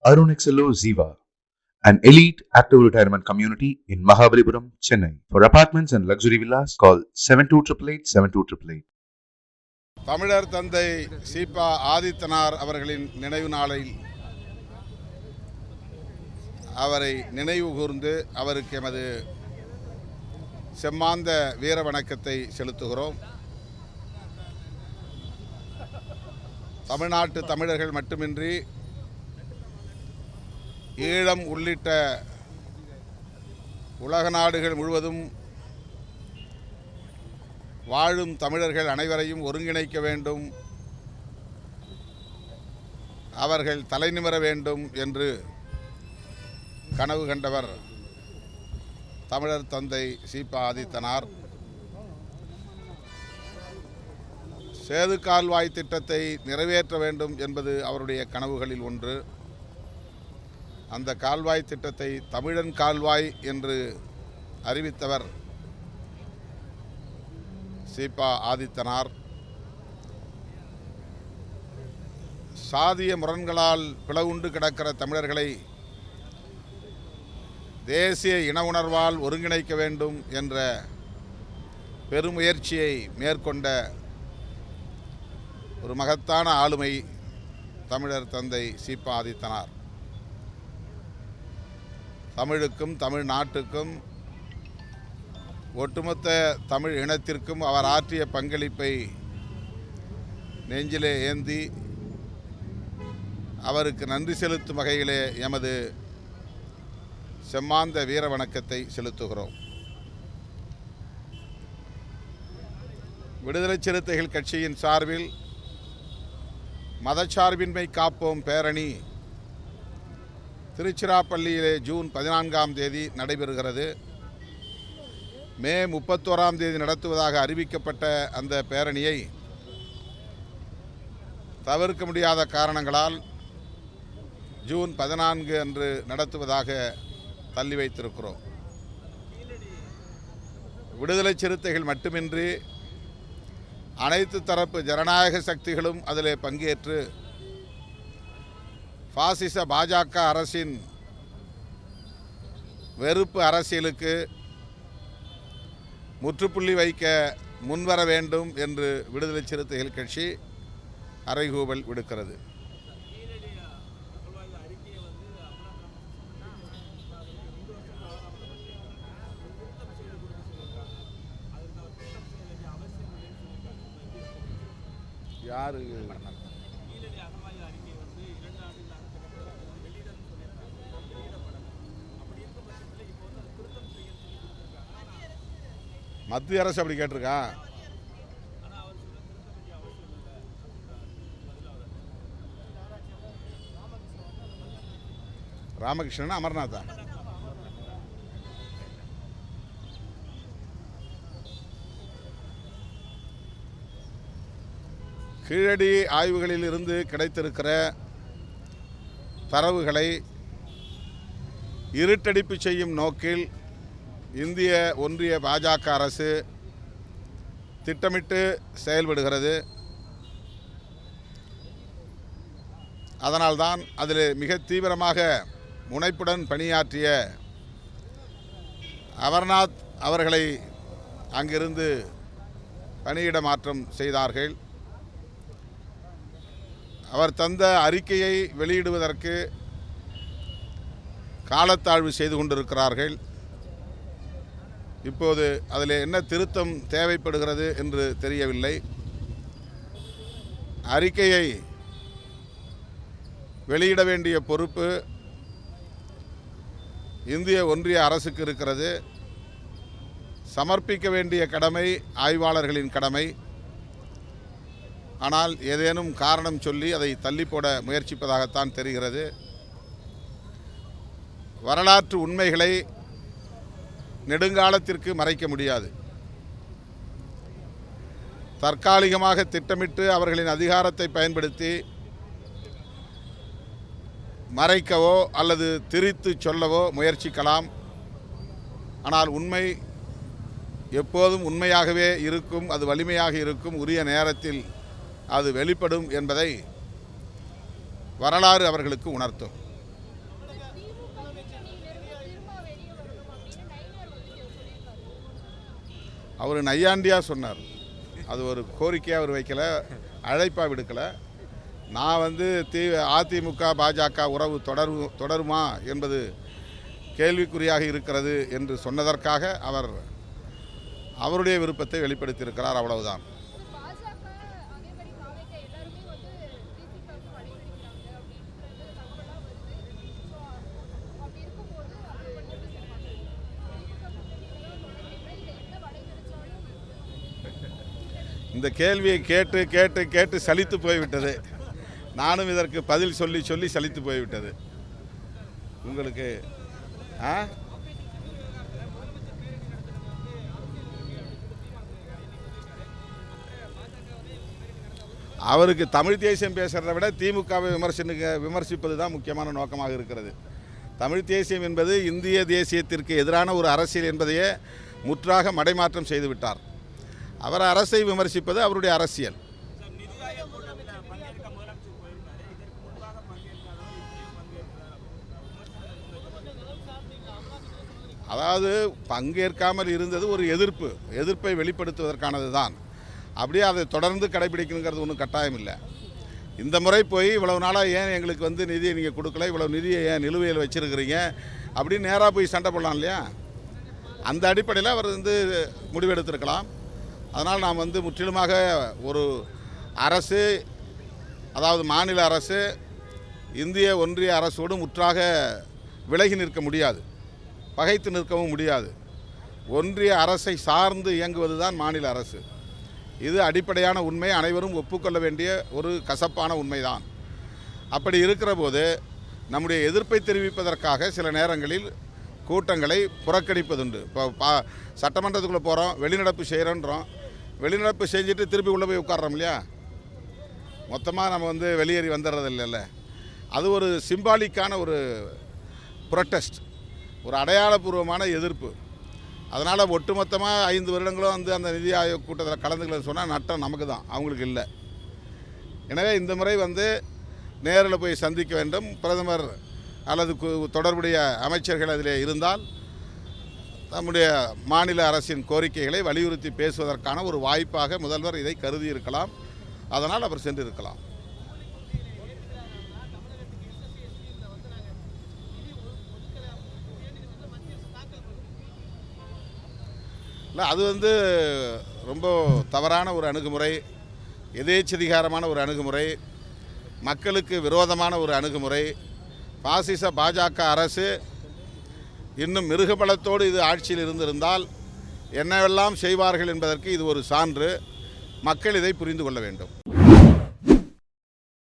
Arun XLO Ziva, an elite active retirement community in Mahabalipuram, Chennai. For apartments and luxury villas, call 7288 தமிழர் தந்தை சீபா ஆதித்தனார் அவர்களின் நினைவு நாளில் அவரை நினைவு கூர்ந்து அவருக்கு எமது செம்மாந்த வீர வணக்கத்தை செலுத்துகிறோம். தமிழ்நாட்டு தமிழர்கள் மட்டுமின்றி ஈழம் உள்ளிட்ட உலக நாடுகள் முழுவதும் வாழும் தமிழர்கள் அனைவரையும் ஒருங்கிணைக்க வேண்டும், அவர்கள் தலைநிமிர வேண்டும் என்று கனவு கண்டவர் தமிழர் தந்தை சீபா ஆதித்தனார். சேது கால்வாய் திட்டத்தை நிறைவேற்ற வேண்டும் என்பது அவருடைய கனவுகளில் ஒன்று. அந்த கால்வாய் திட்டத்தை தமிழன் கால்வாய் என்று அறிவித்தவர் சீபா ஆதித்தனார். சாதிய முரண்களால் பிளவுண்டு கிடக்கிற தமிழர்களை தேசிய இன உணர்வால் ஒருங்கிணைக்க வேண்டும் என்ற பெருமுயற்சியை மேற்கொண்ட ஒரு மகத்தான ஆளுமை தமிழர் தந்தை சீபா ஆதித்தனார். தமிழுக்கும் தமிழ்நாட்டுக்கும் ஒட்டுமொத்த தமிழ் இனத்திற்கும் அவர் ஆற்றிய பங்களிப்பை நெஞ்சிலே ஏந்தி அவருக்கு நன்றி செலுத்தும் வகையிலே எமது செம்மாந்த வீர வணக்கத்தை செலுத்துகிறோம். விடுதலை சிறுத்தைகள் கட்சியின் சார்பில் மதச்சார்பின்மை காப்போம் பேரணி திருச்சிராப்பள்ளியிலே ஜூன் 14ஆம் தேதி நடைபெறுகிறது. மே 31ஆம் தேதி நடத்துவதாக அறிவிக்கப்பட்ட அந்த பேரணியை தவிர்க்க முடியாத காரணங்களால் ஜூன் 14 அன்று நடத்துவதாக தள்ளி வைத்திருக்கிறோம். விடுதலை சிறுத்தைகள் மட்டுமின்றி அனைத்து தரப்பு ஜனநாயக சக்திகளும் அதிலே பங்கேற்று பாசிச பாஜக அரசின் வெறுப்பு அரசியலுக்கு முற்றுப்புள்ளி வைக்க முன்வர வேண்டும் என்று விடுதலை சிறுத்தைகள் கட்சி அறைகூவல் விடுக்கிறது. யாரு மத்திய அரசு அப்படி கேட்டிருக்கா? ராமகிருஷ்ணன் அமர்நாதா? கீழடி ஆய்வுகளில் இருந்து கிடைத்திருக்கிற தரவுகளை இருட்டடிப்பு செய்யும் நோக்கில் இந்திய ஒன்றிய பாஜக அரசு திட்டமிட்டு செயல்படுகிறது. அதனால்தான் அதில் மிக தீவிரமாக முனைப்புடன் பணியாற்றிய அமர்நாத் அவர்களை அங்கிருந்து பணியிட மாற்றம் செய்தார்கள். அவர் தந்த அறிக்கையை வெளியிடுவதற்கு காலத்தாழ்வு செய்து கொண்டிருக்கிறார்கள். இப்போது அதில் என்ன திருத்தம் தேவைப்படுகிறது என்று தெரியவில்லை. அறிக்கையை வெளியிட வேண்டிய பொறுப்பு இந்திய ஒன்றிய அரசுக்கு இருக்கிறது. சமர்ப்பிக்க வேண்டிய கடமை ஆய்வாளர்களின் கடமை. ஆனால் ஏதேனும் காரணம் சொல்லி அதை தள்ளி போட முயற்சிப்பதாகத்தான் தெரிகிறது. வரலாற்று உண்மைகளை நெடுங்காலத்திற்கு மறைக்க முடியாது. தற்காலிகமாக திட்டமிட்டு அவர்களின் அதிகாரத்தை பயன்படுத்தி மறைக்கவோ அல்லது திரித்து சொல்லவோ முயற்சிக்கலாம். ஆனால் உண்மை எப்போதும் உண்மையாகவே இருக்கும், அது வலிமையாக இருக்கும், உரிய நேரத்தில் அது வெளிப்படும் என்பதை வரலாறு அவர்களுக்கு உணர்த்தும். அவர் நையாண்டியாக சொன்னார். அது ஒரு கோரிக்கையாக அவர் வைக்கலை, அழைப்பாக விடுக்கலை. நான் அதிமுக பாஜக உறவு தொடருமா என்பது கேள்விக்குறியாக இருக்கிறது என்று சொன்னதற்காக அவர் அவருடைய விருப்பத்தை வெளிப்படுத்தியிருக்கிறார், அவ்வளவுதான். இந்த கேள்வியை கேட்டு கேட்டு கேட்டு சலித்து போய்விட்டது. நானும் இதற்கு பதில் சொல்லி சொல்லி சலித்து போய்விட்டது. உங்களுக்கு அவருக்கு தமிழ் தேசியம் பேசுகிறத விட திமுகவை விமர்சிப்பது தான் முக்கியமான நோக்கமாக இருக்கிறது. தமிழ் தேசியம் என்பது இந்திய தேசியத்திற்கு எதிரான ஒரு அரசியல் என்பதையே முற்றாக மடைமாற்றம் செய்துவிட்டார். அவர் அரசை விமர்சிப்பது அவருடைய அரசியல். அதாவது பங்கேற்காமல் இருந்தது ஒரு எதிர்ப்பை வெளிப்படுத்துவதற்கானது தான். அப்படியே அதை தொடர்ந்து கடைபிடிக்கணுங்கிறது ஒன்றும் கட்டாயம் இல்லை. இந்த முறை போய் இவ்வளவு நாளாக ஏன் எங்களுக்கு நிதியை நீங்கள் கொடுக்கல, இவ்வளவு நிதியை ஏன் நிலுவையில் வச்சுருக்கிறீங்க அப்படின்னு நேராக போய் சண்டை போடலாம் இல்லையா? அந்த அடிப்படையில் அவர் முடிவெடுத்திருக்கலாம். அதனால் நாம் முற்றிலுமாக ஒரு அரசு, அதாவது மாநில அரசு இந்திய ஒன்றிய அரசோடு முற்றாக விலகி நிற்க முடியாது, பகைத்து நிற்கவும் முடியாது. ஒன்றிய அரசை சார்ந்து இயங்குவது தான் மாநில அரசு. இது அடிப்படையான உண்மை, அனைவரும் ஒப்புக்கொள்ள வேண்டிய ஒரு கசப்பான உண்மைதான். அப்படி இருக்கிற போது நம்முடைய எதிர்ப்பை தெரிவிப்பதற்காக சில நேரங்களில் கூட்டங்களை புறக்கணிப்பதுண்டு. இப்போ சட்டமன்றத்துக்குள்ளே போகிறோம், வெளிநடப்பு செய்கிறோன்றோம், வெளிநடப்பு செஞ்சுட்டு திருப்பி உள்ளே போய் உட்கார்றோம் இல்லையா? மொத்தமாக நம்ம வெளியேறி வந்துடுறது இல்லைல்ல. அது ஒரு சிம்பாலிக்கான ஒரு ப்ரொட்டஸ்ட், ஒரு அடையாளபூர்வமான எதிர்ப்பு. அதனால் ஒட்டுமொத்தமாக 5 வருடங்களும் அந்த நிதி ஆயோக் கூட்டத்தில் கலந்துக்கலன்னு சொன்னால் நட்டம் நமக்கு தான், அவங்களுக்கு இல்லை. எனவே இந்த முறை நேரில் போய் சந்திக்க வேண்டும். பிரதமர் அல்லது தொடர்புடைய அமைச்சர்கள் அதில் இருந்தால் நம்முடைய மாநில அரசின் கோரிக்கைகளை வலியுறுத்தி பேசுவதற்கான ஒரு வாய்ப்பாக முதல்வர் இதை கருதி இருக்கலாம். அதனால் அவர் சென்றிருக்கலாம். இல்லை, அது ரொம்ப தவறான ஒரு அணுகுமுறை, எதேச்சதிகாரமான ஒரு அணுகுமுறை, மக்களுக்கு விரோதமான ஒரு அணுகுமுறை. பாசிச பாஜக அரசு இன்னும் மிருகபலத்தோடு இது ஆட்சியில் இருந்திருந்தால் என்னவெல்லாம் செய்வார்கள் என்பதற்கு இது ஒரு சான்று. மக்கள் இதை புரிந்து கொள்ள வேண்டும்.